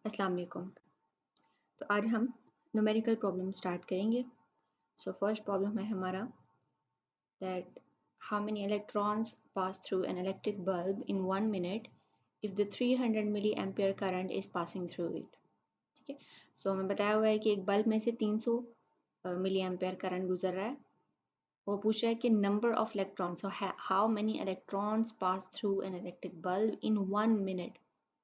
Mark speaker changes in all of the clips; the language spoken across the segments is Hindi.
Speaker 1: अस्सलाम वालेकुम। तो आज हम न्यूमेरिकल प्रॉब्लम स्टार्ट करेंगे। सो फर्स्ट प्रॉब्लम है हमारा that how many electrons pass through an electric bulb in 1 minute if the 300 milliampere current is passing through it. ठीक है, सो हमें बताया हुआ है कि एक बल्ब में से 300 मिली एम्पियर करंट गुजर रहा है। वो पूछ रहा है कि number of electrons, how many electrons pass through an electric bulb in 1 minute।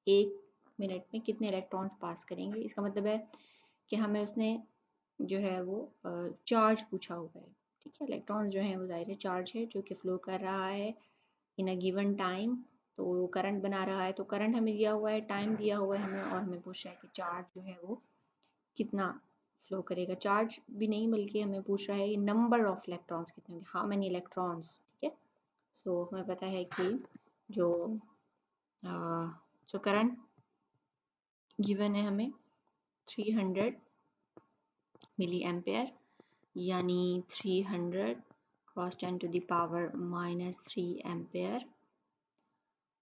Speaker 1: एक मिनट में कितने इलेक्ट्रॉन्स पास करेंगे। इसका मतलब है कि हमें उसने जो है वो चार्ज पूछा हुआ है। ठीक है, इलेक्ट्रॉन्स जो हैं वो ज़ाहिर है चार्ज है जो कि फ़्लो कर रहा है इन अ गिवन टाइम। तो वो करंट बना रहा है, तो करंट हमें दिया हुआ है, टाइम दिया हुआ है हमें, और हमें पूछ रहा है कि चार्ज जो है वो कितना फ्लो करेगा। चार्ज भी नहीं बल्कि हमें पूछ रहा है कि नंबर ऑफ इलेक्ट्रॉन्स कितने होंगे, हाउ मैनी इलेक्ट्रॉन्स। ठीक है, सो हमें पता है कि जो जो करंट गिवन है हमें 300 मिली एम्पेयर, यानी 300 cross 10 to the power -3 ampere,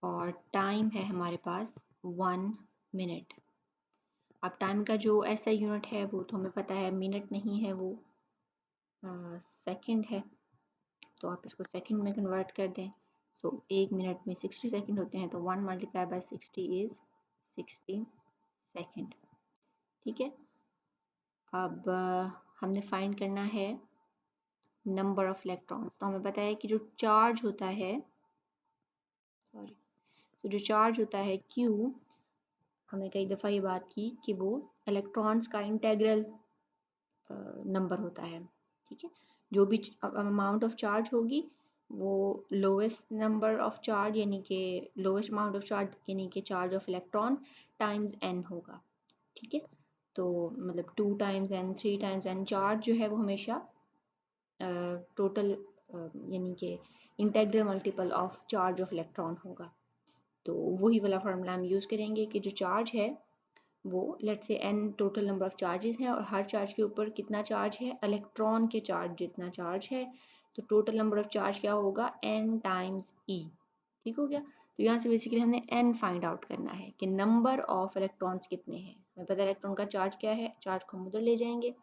Speaker 1: और टाइम है हमारे पास 1 मिनट। अब टाइम का जो ऐसा यूनिट है वो तो हमें पता है मिनट नहीं है, वो सेकंड है। तो आप इसको सेकंड में कन्वर्ट कर दें। सो एक मिनट में 60 सेकंड होते हैं, तो 1 मल्टीप्लाई बाय 60 इज़ 60 सेकंड। ठीक है, अब हमने फाइंड करना है नंबर ऑफ इलेक्ट्रॉन्स। तो हमें पता है कि जो चार्ज होता है, सॉरी, तो जो चार्ज होता है Q, हमने कई दफ़ा ये बात की कि वो इलेक्ट्रॉन्स का इंटेग्रल नंबर होता है। ठीक है, जो भी अमाउंट ऑफ चार्ज होगी वो लोवेस्ट नंबर ऑफ चार्ज यानी कि लोवेस्ट अमाउंट ऑफ चार्ज यानी कि charge of electron times n होगा। ठीक है, तो मतलब 2 times n, 3 times n, charge जो है वो हमेशा टोटल यानी कि integral multiple of charge of electron होगा। तो वही वाला फार्मूला हम यूज़ करेंगे कि जो चार्ज है वो let's say n total number of charges हैं, और हर चार्ज के ऊपर कितना चार्ज है, इलेक्ट्रॉन के चार्ज जितना चार्ज है, तो टोटल नंबर ऑफ चार्ज क्या होगा, n टाइम्स e। ठीक हो गया। तो यहाँ से बेसिकली हमने n फाइंड आउट करना है कि नंबर ऑफ इलेक्ट्रॉन्स कितने हैं। हमें पता है इलेक्ट्रॉन का चार्ज क्या है, चार्ज को हम उधर ले जाएंगे।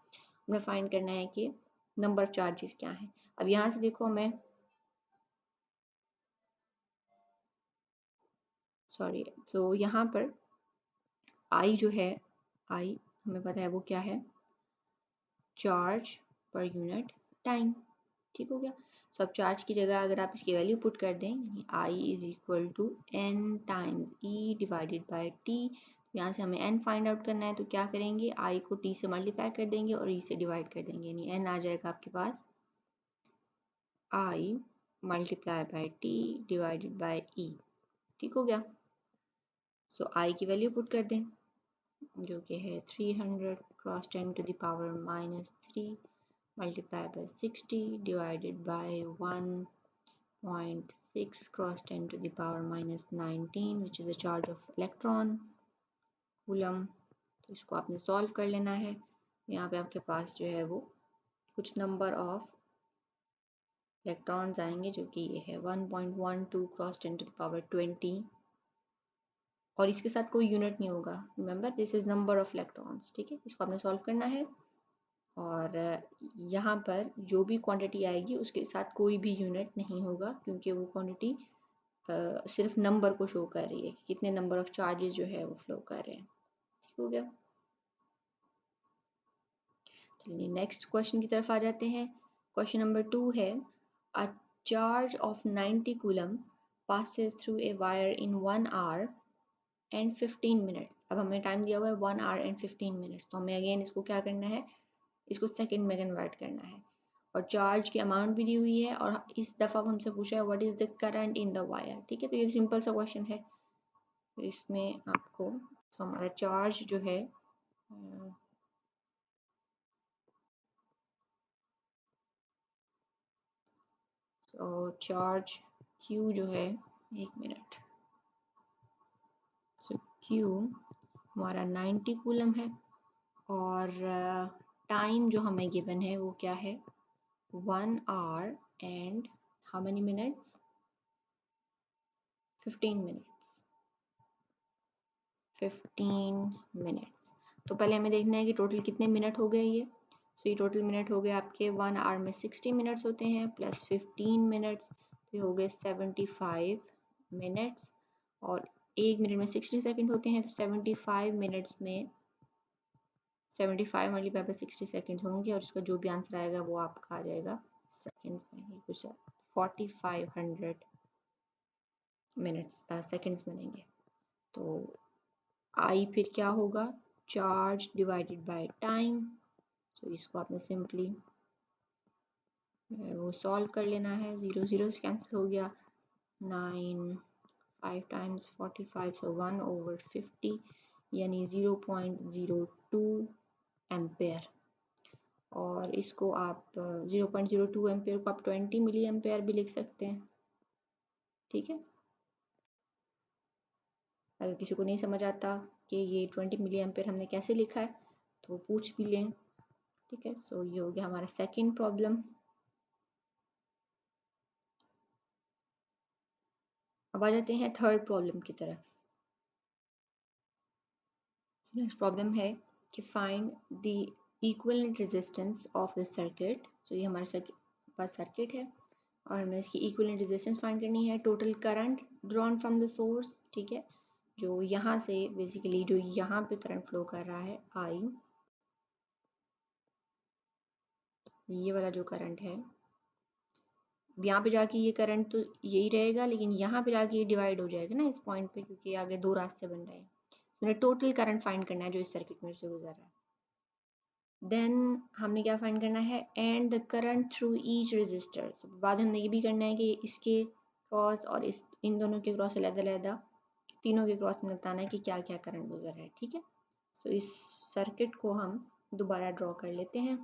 Speaker 1: हमें फाइंड करना है कि नंबर ऑफ चार्जेस क्या है। अब यहाँ से देखो हमें, सॉरी, तो यहाँ पर I जो है, I हमें पता है वो क्या है, चार्ज पर यूनिट टाइम। ठीक हो गया। तो अब चार्ज की जगह अगर आप इसकी वैल्यू पुट कर दें, यानी I is equal to n times E divided by T। यहाँ से हमें n फाइंड आउट करना है, तो क्या करेंगे, I को T से मल्टीप्लाई कर देंगे और E से डिवाइड कर देंगे, यानी n आ जाएगा आपके पास I multiply by T divided by E। ठीक हो गया। सो I की वैल्यू पुट कर दें जो कि है 300 cross 10 to the power -3 multiply by 60 divided by 1.6 cross 10 to the power -19 which is the charge of electron coulomb. तो इसको आपने सॉल्व कर लेना है। यहाँ पे आपके पास जो है वो कुछ नंबर ऑफ इलेक्ट्रॉन्स आएंगे जो कि ये है 1.12 क्रॉस 10 टू द पावर 20, और इसके साथ कोई यूनिट नहीं होगा। Remember this is number of electrons. ठीक है, इसको आपने सॉल्व करना है, और यहाँ पर जो भी क्वांटिटी आएगी उसके साथ कोई भी यूनिट नहीं होगा, क्योंकि वो क्वांटिटी सिर्फ नंबर को शो कर रही है कि कितने नंबर ऑफ चार्जेस जो है वो फ्लो कर रहे हैं। ठीक हो गया। चलिए नेक्स्ट क्वेश्चन की तरफ आ जाते हैं। क्वेश्चन नंबर 2 है, a charge of 90 coulomb passes through a wire in 1 hour and 15 minutes। अब हमें टाइम दिया हुआ है 1 hour and 15 minutes, तो हमें अगेन इसको क्या करना है, इसको सेकंड में कन्वर्ट करना है, और चार्ज की अमाउंट भी दी हुई है, और इस दफ़ा हमसे पूछा है what is the current in the wire. ठीक है, तो ये सिंपल सा क्वेश्चन है। तो इसमें आपको तो हमारा चार्ज जो है तो चार्ज Q जो है, एक मिनट, सो Q हमारा 90 कूलम है, और टाइम जो हमें गिवन है वो क्या है, 1 hour and how many minutes, 15 minutes। 15 minutes. तो पहले हमें देखना है कि टोटल कितने मिनट हो गए ये। सो ये टोटल मिनट हो गए आपके 1 आवर में 60 मिनट्स होते हैं प्लस 15 मिनट्स, तो ये हो गए 75 मिनट्स। और 1 मिनट में 60 सेकंड होते हैं, तो 75 मिनट्स में 75 मल्टीप्लाई बाय 60 सेकंड्स होंगे, और इसका जो भी आंसर आएगा वो आपका आ जाएगा सेकंड्स में। ये कुछ 4500 मिनट्स सेकंड्स बनेंगे। तो आई फिर क्या होगा, चार्ज डिवाइडेड बाय टाइम। तो इसको आपने सिंपली वो सॉल्व कर लेना है। 0 0 से कैंसिल हो गया, 9 5 टाइम्स 45, सो 1/50 यानी 0.02 एम्पेयर। और इसको आप 0.02 एम्पेयर को आप 20 मिली एम्पेयर भी लिख सकते हैं। ठीक है, अगर किसी को नहीं समझ आता कि ये 20 मिली एम्पेयर हमने कैसे लिखा है तो पूछ भी लें। ठीक है, सो ये हो गया हमारा सेकंड प्रॉब्लम। अब आ जाते हैं थर्ड प्रॉब्लम की तरफ। नेक्स्ट प्रॉब्लम है कि find the equivalent resistance of the circuit. तो ये हमारे पास सर्किट है और हमें इसकी इक्विवेलेंट रेजिस्टेंस फाइंड करनी है। Total current drawn from the source, ठीक है, जो यहाँ से बेसिकली जो यहाँ पे करंट फ्लो कर रहा है आई, ये वाला जो करंट है, यहाँ पे जाके ये करंट तो यही रहेगा, लेकिन यहाँ पे जाके ये डिवाइड हो जाएगा ना इस पॉइंट पे, क्योंकि आगे दो रास्ते बन रहे हैं। तो टोटल करंट फाइंड करना है जो इस सर्किट में से गुजर रहा है। देन हमने क्या फाइंड करना है, and the current through each resistor. बाद में हमने ये भी करना है कि इसके क्रॉस और इन दोनों के क्रॉस अलग-अलग, तीनों के क्रॉस में बताना है कि क्या क्या करंट गुजर रहा है। ठीक है, तो इस सर्किट को हम दोबारा ड्रॉ कर लेते हैं।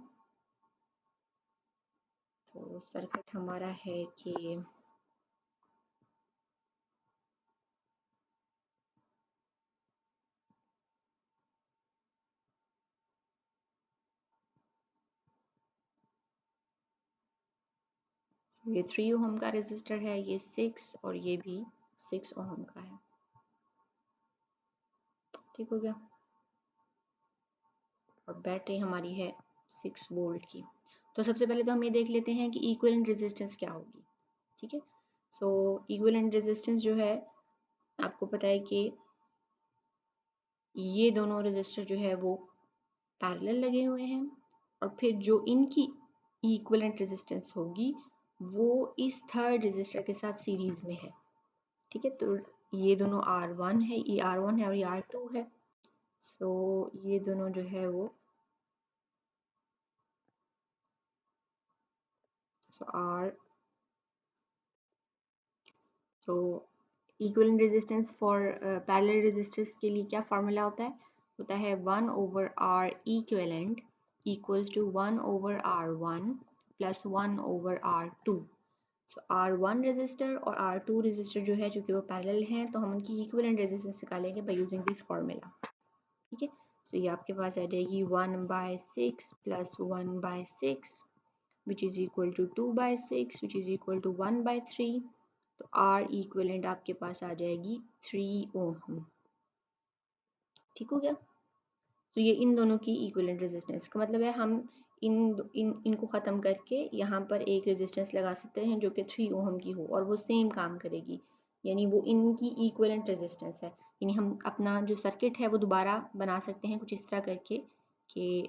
Speaker 1: तो सर्किट हमारा है कि ये 3 ओम का रेजिस्टर है, ये 6 और ये भी 6 ओम का है। ठीक हो गया, और बैटरी हमारी है 6 वोल्ट की। तो सबसे पहले तो हम ये देख लेते हैं कि इक्विवेलेंट रेजिस्टेंस क्या होगी। ठीक है, सो इक्विवेलेंट रेजिस्टेंस जो है आपको पता है कि ये दोनों रेजिस्टर जो है वो पैरेलल लगे हुए हैं, और फिर जो इनकी इक्विवेलेंट रेजिस्टेंस होगी वो इस थर्ड रेजिस्टर के साथ सीरीज में है। ठीक है, तो ये दोनों R1 है, ये R1 है और ये R2 है। सो ये दोनों जो है वो R, तो equivalent resistance for parallel resistors के लिए क्या फार्मूला होता है 1/R equivalent equals to 1/R1 प्लस 1/R2। सो R1 रेजिस्टर और R2 रेजिस्टर जो है चूंकि वो पैरेलल हैं, तो हम उनकी इक्विवेलेंट रेजिस्टेंस निकालेंगे बाय यूजिंग दिस फार्मूला। ठीक है, सो ये आपके पास आ जाएगी 1/6 plus 1/6 which is equal to 2/6 which is equal to 1/3। तो R इक्विवेलेंट आपके पास आ जाएगी 3 ओम। ठीक हो गया, तो ये इन दोनों की इक्विवेलेंट रेजिस्टेंस का मतलब है हम इनको ख़त्म करके यहाँ पर एक रेजिस्टेंस लगा सकते हैं जो कि 3 ओम की हो और वो सेम काम करेगी, यानी वो इनकी इक्विवेलेंट रेजिस्टेंस है। यानी हम अपना जो सर्किट है वो दोबारा बना सकते हैं कुछ इस तरह करके कि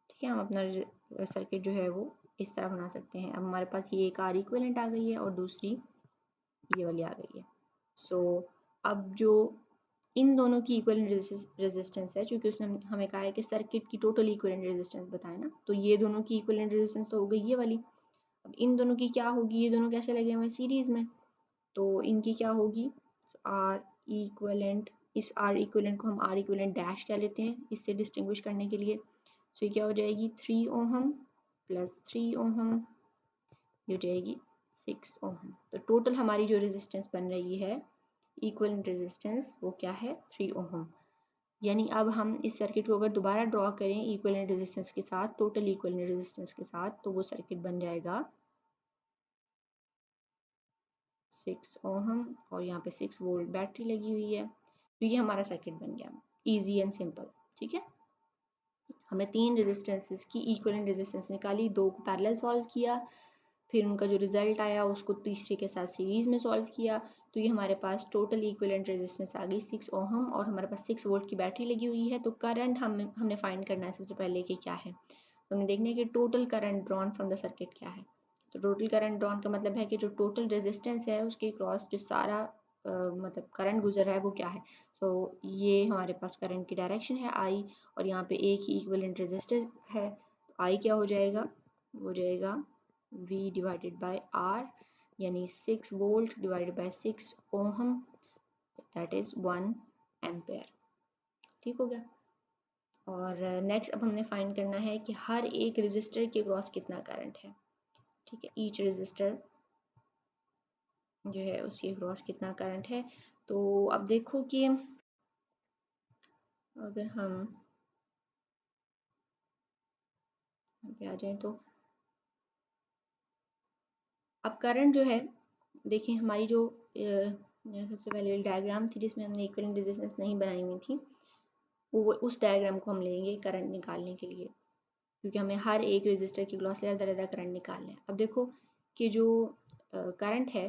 Speaker 1: ठीक है, हम अपना सर्किट जो है वो इस तरह बना सकते हैं। अब हमारे पास ये एक आर इक्विवेलेंट आ गई है और दूसरी ये वाली आ गई है। सो अब जो इन दोनों की इक्विवेलेंट रेजिस्टेंस है, क्योंकि उसने हमें कहा है कि सर्किट की टोटल इक्विवेलेंट रेजिस्टेंस बताए ना, तो ये दोनों की इक्विवेलेंट रेजिस्टेंस तो हो गई ये वाली। अब इन दोनों की क्या होगी, ये दोनों कैसे लगे हुए हैं सीरीज में, तो इनकी क्या होगी आर इक्विवेलेंट, इस आर इक्विवेलेंट को हम आर इक्विवेलेंट डैश कह लेते हैं इससे डिस्टिंग्विश करने के लिए। तो ये क्या हो जाएगी 3 ओम प्लस 3 ओम, ये हो जाएगी 6 ओम। तो टोटल हमारी जो रेजिस्टेंस बन रही है इक्विवेलेंट रेजिस्टेंस वो क्या है 3 ओम। यानी अब हम इस सर्किट को अगर दोबारा ड्रॉ करें इक्विवेलेंट रेजिस्टेंस के साथ, टोटल इक्विवेलेंट रेजिस्टेंस के साथ, तो वो सर्किट बन जाएगा 6 ओहम और यहाँ पे 6 वोल्ट बैटरी लगी हुई है। तो ये हमारा सर्किट बन गया, इजी एंड सिंपल। ठीक है, हमने 3 रेजिस्टेंसेस की इक्विवेलेंट रेजिस्टेंस निकाली, 2 को पैरेलल सॉल्व किया, फिर उनका जो रिजल्ट आया उसको तीसरे के साथ सीरीज में सॉल्व किया, तो ये हमारे पास टोटल इक्विवेलेंट रेजिस्टेंस आ गई 6 ओहम और हमारे पास 6 वोल्ट की बैटरी लगी हुई है। तो करंट हमने फाइंड करना है सबसे पहले कि क्या है, तो हमें देखना है कि total current drawn from the circuit क्या है। तो टोटल करंट ड्रॉन का मतलब है कि जो टोटल रेजिस्टेंस है उसके क्रॉस जो सारा मतलब करंट गुजर रहा है वो क्या है। तो ये हमारे पास करंट की डायरेक्शन है आई, और यहाँ पे एक ही इक्विवेलेंट रेजिस्टेंस है, तो आई क्या हो जाएगा, हो जाएगा V डिवाइडेड बाय R, यानी 6 volt divided by 6 ohm, that is 1 ampere. ठीक हो गया। और नेक्स्ट अब हमने फाइंड करना है कि हर एक रेजिस्टर के क्रॉस कितना करंट है। ठीक है, ईच रेजिस्टर जो है उसके क्रॉस कितना करंट है। तो अब देखो कि अगर हम पे आ जाए तो अब करंट जो है, देखिए हमारी जो सबसे पहले डायग्राम थी जिसमें हमने इक्विवेलेंट रेजिस्टेंस नहीं बनाई हुई थी, वो उस डायग्राम को हम लेंगे करंट निकालने के लिए, क्योंकि हमें हर एक रेजिस्टर की क्रॉस से अलग-अलग करंट निकालना है। अब देखो कि जो करंट है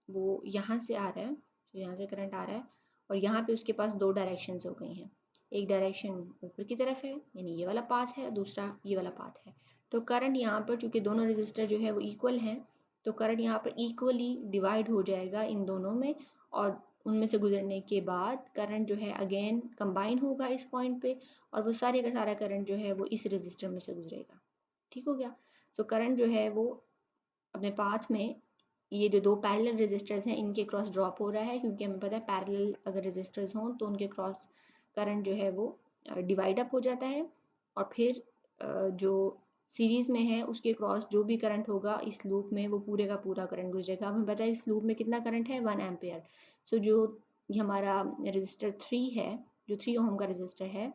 Speaker 1: वो यहाँ से आ रहा है, तो यहाँ से करंट आ रहा है और यहाँ पे उसके पास 2 डायरेक्शंस हो गई हैं। एक डायरेक्शन ऊपर की तरफ है यानी ये वाला पाथ है, दूसरा ये वाला पाथ है। तो करंट यहाँ पर चूँकि दोनों रेजिस्टर जो है वो इक्वल हैं, तो करंट यहाँ पर इक्वली डिवाइड हो जाएगा इन दोनों में, और उनमें से गुजरने के बाद करंट जो है अगेन कंबाइन होगा इस पॉइंट पे, और वो सारे का सारा करंट जो है वो इस रेजिस्टर में से गुजरेगा। ठीक हो गया। तो करंट जो है वो अपने पाथ में ये जो 2 पैरेलल रेजिस्टर्स हैं इनके क्रॉस ड्रॉप हो रहा है, क्योंकि हमें पता है पैरेलल अगर रेजिस्टर्स हों तो उनके क्रॉस करंट जो है वो डिवाइड अप हो जाता है, और फिर जो सीरीज में है उसके क्रॉस जो भी करंट होगा इस लूप में वो पूरे का पूरा करंट गुजरेगा। हमें पता है इस लूप में कितना करंट है, 1 एम्पेयर। सो जो ये हमारा रेजिस्टर 3 है, जो 3 ओम का रेजिस्टर है,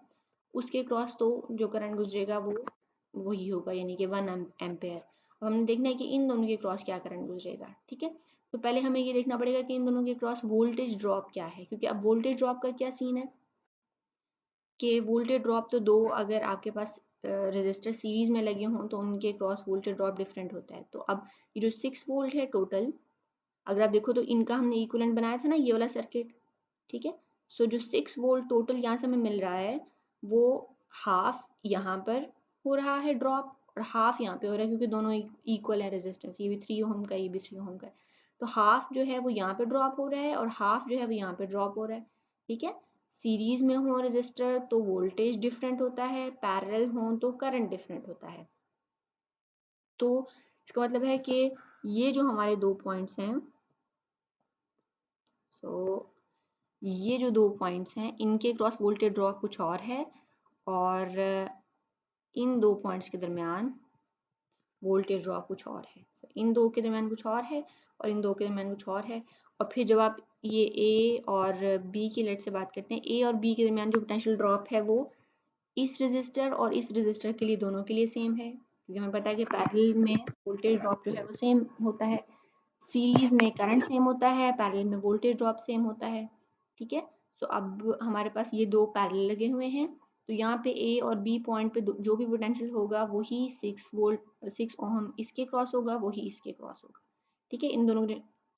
Speaker 1: उसके क्रॉस तो जो करंट गुजरेगा वो वही होगा, यानी कि 1 एम्पेयर। अब हमने देखना है कि इन दोनों के क्रॉस क्या करंट गुजरेगा। ठीक है, तो पहले हमें ये देखना पड़ेगा कि इन दोनों के क्रॉस वोल्टेज ड्रॉप क्या है, क्योंकि अब वोल्टेज ड्रॉप का क्या सीन है कि वोल्टेज ड्रॉप तो दो अगर आपके पास रेजिस्टर सीरीज में लगे हों तो उनके क्रॉस वोल्टेज ड्रॉप डिफरेंट होता है। तो अब ये जो 6 वोल्ट है टोटल, अगर आप देखो तो इनका हमने इक्विवेलेंट बनाया था ना ये वाला सर्किट। ठीक है, सो जो 6 वोल्ट टोटल यहाँ से हमें मिल रहा है वो हाफ यहाँ पर हो रहा है ड्रॉप और हाफ यहाँ पे हो रहा है, क्योंकि दोनों इक्वल है रेजिस्टेंस, ये भी 3 ओम का ये भी 3 ओम का है। तो हाफ जो है वो यहाँ पे ड्रॉप हो रहा है और हाफ जो है वो यहाँ पे ड्रॉप हो रहा है। ठीक है, सीरीज में हो रजिस्टर तो वोल्टेज डिफरेंट होता है, पैरेलल हो तो करंट डिफरेंट होता है। तो इसका मतलब है कि ये जो हमारे 2 पॉइंट्स हैं, सो ये जो 2 पॉइंट्स हैं इनके क्रॉस वोल्टेज ड्रॉप कुछ और है, और इन 2 पॉइंट्स के दरमियान वोल्टेज ड्रॉप कुछ और है। इन दो के दरमियान कुछ और है और इन दो के दरमियान कुछ और है। और फिर जब आप ये ए और बी की लेट से बात करते हैं, ए और बी के दरमियान जो पोटेंशियल ड्रॉप है वो इस रेजिस्टर और इस रेजिस्टर के लिए दोनों के लिए सेम है, क्योंकि हमें पता है कि पैरेलल में वोल्टेज ड्रॉप जो है वो सेम होता है, सीरीज में करंट सेम होता है, पैरेलल में वोल्टेज ड्रॉप सेम होता है। ठीक है, तो अब हमारे पास ये 2 पैरेलल लगे हुए हैं, तो यहाँ पे ए और बी पॉइंट पे जो भी पोटेंशियल होगा वही 6 वोल्ट 6 ओहम इसके क्रॉस होगा, वही इसके क्रॉस होगा। ठीक है, इन दोनों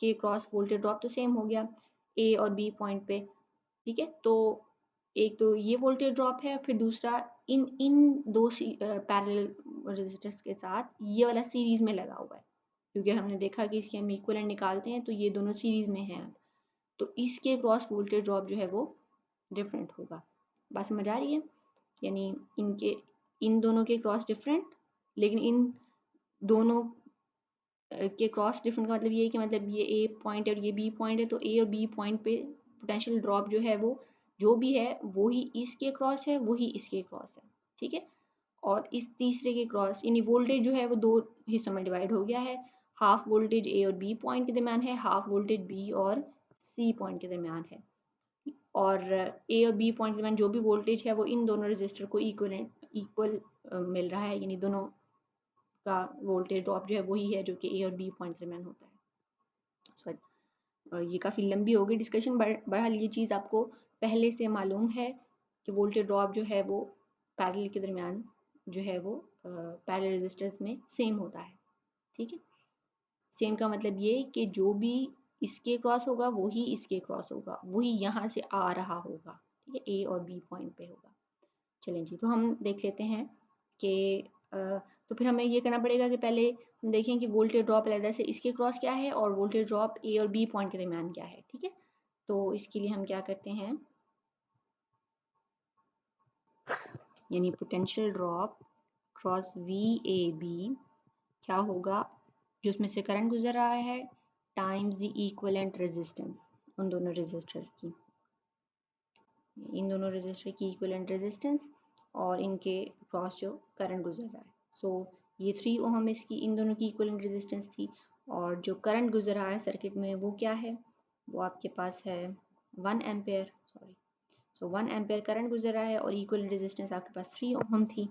Speaker 1: के क्रॉस वोल्टेज ड्रॉप तो सेम हो गया ए और बी पॉइंट पे। ठीक है, तो एक तो ये वोल्टेज ड्रॉप है, फिर दूसरा इन इन दो पैरेलल रेजिस्टर्स के साथ ये वाला सीरीज में लगा हुआ है, क्योंकि हमने देखा कि इसके हम इक्विवेलेंट निकालते हैं तो ये दोनों सीरीज में हैं अब, तो इसके क्रॉस वोल्टेज ड्रॉप जो है वो डिफरेंट होगा। बात समझ आ रही है, यानी इनके इन दोनों के क्रॉस डिफरेंट, लेकिन इन दोनों के क्रॉस डिफरेंट का मतलब ये है कि मतलब ये ए पॉइंट है और ये बी पॉइंट है, तो ए और बी पॉइंट पे पोटेंशियल ड्रॉप जो है वो जो भी है वही इसके क्रॉस है, वही इसके क्रॉस है। ठीक है, और इस तीसरे के क्रॉस यानी वोल्टेज जो है वो 2 हिस्सों में डिवाइड हो गया है, हाफ वोल्टेज ए और बी पॉइंट के दरमियान है, हाफ वोल्टेज बी और सी पॉइंट के दरमियान है। और ए और बी पॉइंट के दरमियान जो भी वोल्टेज है वो इन दोनों रेजिस्टर को इक्वल मिल रहा है, यानी दोनों का वोल्टेज ड्रॉप जो है वही है जो कि ए और बी पॉइंट के दरमियान होता है। सॉरी, ये काफ़ी लंबी होगी डिस्कशन, बहरहाल ये चीज़ आपको पहले से मालूम है कि वोल्टेज ड्रॉप जो है वो पैरेलल के दरमियान जो है वो पैरेलल रेजिस्टेंस में सेम होता है। ठीक है, सेम का मतलब ये कि जो भी इसके क्रॉस होगा वही इसके क्रॉस होगा, वही यहाँ से आ रहा होगा। ठीक है, ए और बी पॉइंट पे होगा। चलें जी, तो हम देख लेते हैं कि तो फिर हमें ये करना पड़ेगा कि पहले हम देखें कि वोल्टेज ड्रॉप अलग से इसके क्रॉस क्या है और वोल्टेज ड्रॉप ए और बी पॉइंट के दरमियान क्या है। ठीक है, तो इसके लिए हम क्या करते हैं, यानी potential drop cross V A B क्या होगा, जो उसमें से करंट गुजर रहा है टाइम्स द इक्विवेलेंट रेजिस्टेंस उन दोनों रेजिस्टर्स की, इन दोनों रेजिस्टर की इक्विवेलेंट रेजिस्टेंस और इनके क्रॉस जो करंट गुजर रहा है। सो ये 3 ओहम इसकी इन दोनों की इक्विवेलेंट रेजिस्टेंस थी, और जो करंट गुजर रहा है सर्किट में वो क्या है, वो आपके पास है 1 एम्पेयर। सॉरी, सो 1 एम्पेयर करंट गुजर रहा है और इक्विवेलेंट रेजिस्टेंस आपके पास 3 ओहम थी,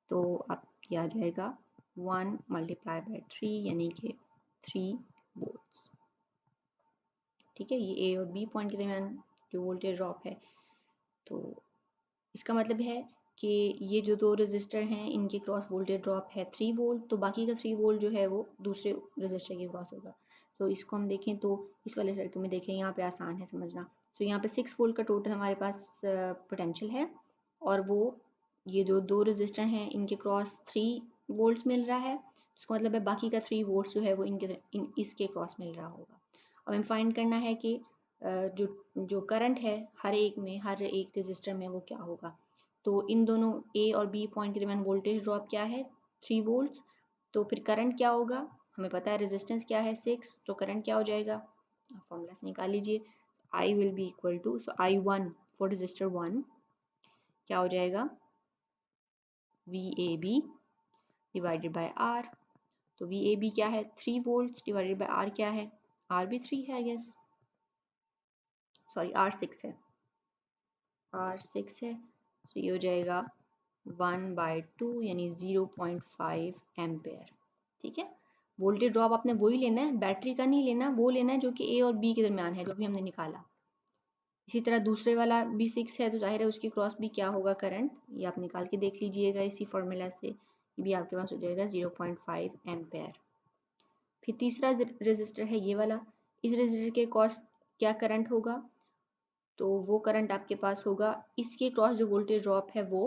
Speaker 1: तो आप क्या आ जाएगा 1 मल्टीप्लाई बाय 3 यानी कि 3 वोल्ट्स। ठीक है, ये ए और बी पॉइंट के दरमियान जो वोल्टेज ड्रॉप है, तो इसका मतलब है कि ये जो दो रेजिस्टर हैं इनके क्रॉस वोल्टेज ड्रॉप है 3 वोल्ट, तो बाकी का 3 वोल्ट जो है वो दूसरे रेजिस्टर के क्रॉस होगा। तो इसको हम देखें तो इस वाले सर्किट में देखें, यहाँ पे आसान है समझना। तो यहाँ पे 6 वोल्ट का टोटल हमारे पास पोटेंशियल है, और वो ये जो दो रेजिस्टर हैं इनके क्रॉस 3 वोल्ट्स मिल रहा है, इसका मतलब है बाकी का 3 वोल्ट्स जो है वो इसके क्रॉस मिल रहा होगा। अब हमें फाइंड करना है कि जो जो करंट है हर एक में, हर एक रेजिस्टर में वो क्या होगा। तो इन दोनों ए और बी पॉइंट के दरमियान वोल्टेज ड्रॉप क्या है 3 वोल्ट्स, तो फिर करंट क्या होगा, हमें पता है रेजिस्टेंस क्या है 6, तो करंट क्या हो जाएगा, फॉर्मूला से निकाल लीजिए, I will be equal to, so I1 for resistor 1 क्या हो जाएगा VAB डिवाइडेड बाय R। तो VAB क्या है 3 वोल्ट्स डिवाइडेड बाय R क्या है, R भी 3 है आई गेस, सॉरी R 6 है, R 6 है, तो ये हो जाएगा 1/2 यानी 0.5 एम्पेयर। ठीक है, वोल्टेज ड्रॉप आपने वही लेना है, बैटरी का नहीं लेना, वो लेना है जो कि ए और बी के दरमियान है, जो भी हमने निकाला। इसी तरह दूसरे वाला भी 6 है, तो जाहिर है उसकी क्रॉस भी क्या होगा करंट, ये आप निकाल के देख लीजिएगा इसी फॉर्मूला से, ये भी आपके पास हो जाएगा 0.5 एम्पेयर। फिर तीसरा रेजिस्टर है ये वाला, इस रेजिस्टर के क्रॉस क्या करंट होगा, तो वो करंट आपके पास होगा इसके क्रॉस जो वोल्टेज ड्रॉप है वो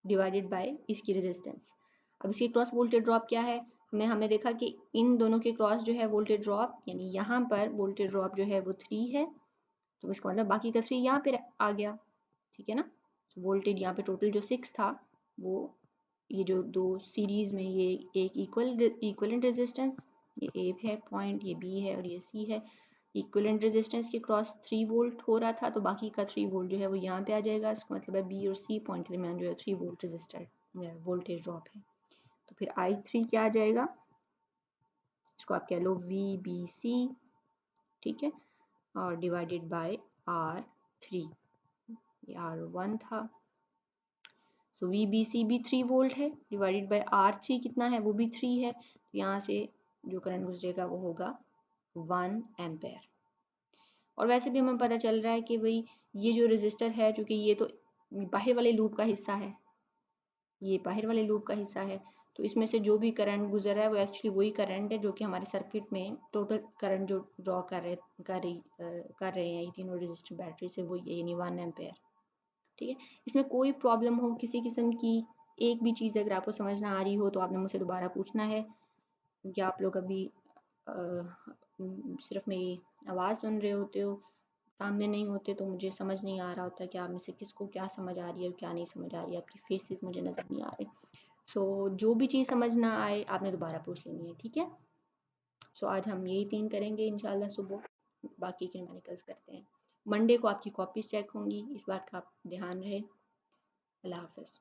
Speaker 1: डिवाइडेड बाय इसकी रेजिस्टेंस। अब इसके क्रॉस वोल्टेज ड्रॉप क्या है, हमें देखा कि इन दोनों के क्रॉस जो है वोल्टेज ड्रॉप, यानी यहाँ पर वोल्टेज ड्रॉप जो है वो 3 है, तो इसका मतलब बाकी का 3 यहाँ पे आ गया। ठीक है ना, वोल्टेज यहाँ पे टोटल जो 6 था वो, ये जो दो सीरीज में ये एक इक्वलेंट रेजिस्टेंस, ये ए है पॉइंट, ये बी है और ये सी है, इक्विवेलेंट रेजिस्टेंस के क्रॉस 3 वोल्ट हो रहा था, तो बाकी का 3 वोल्ट जो है वो यहाँ पे आ जाएगा। इसका मतलब है बी और सी पॉइंट के दरमियान जो है 3 वोल्ट रेजिस्टर वोल्टेज ड्रॉप है। तो फिर I3 क्या आ जाएगा, इसको आप कह लो VBC, ठीक है, और डिवाइडेड बाय R3, ये R1 था, सो VBC भी 3 वोल्ट है, डिवाइडेड बाय R3 कितना है, वो भी 3 है, तो यहाँ से जो करंट गुजरेगा वो होगा 1 एम्पेयर। और वैसे भी हमें पता चल रहा है कि भाई ये जो रेजिस्टर है, चूंकि ये तो बाहर वाले लूप का हिस्सा है, ये बाहर वाले लूप का हिस्सा है, तो इसमें से जो भी करंट गुजर रहा है वो एक्चुअली वही करंट है जो कि हमारे सर्किट में टोटल करंट जो ड्रॉ कर रहे हैं ये तीनों रेजिस्टर बैटरी से, वो यानी 1 एम्पेयर। ठीक है, इसमें कोई प्रॉब्लम हो किसी किस्म की, एक भी चीज़ अगर आपको समझ ना आ रही हो तो आपने मुझसे दोबारा पूछना है, क्योंकि आप लोग अभी सिर्फ मेरी आवाज़ सुन रहे होते हो, सामने नहीं होते, तो मुझे समझ नहीं आ रहा होता कि आप में से किसको क्या समझ आ रही है और क्या नहीं समझ आ रही है, आपकी फेसेस मुझे नज़र नहीं आ रहे। सो जो भी चीज़ समझ ना आए आपने दोबारा पूछ लेनी है। ठीक है, सो आज हम यही 3 करेंगे इंशाल्लाह सुबह, बाकी के न्यूमेरिकल्स करते हैं। मंडे को आपकी कॉपीज चेक होंगी, इस बात का आप ध्यान रहे। अल्लाह हाफ़िज़।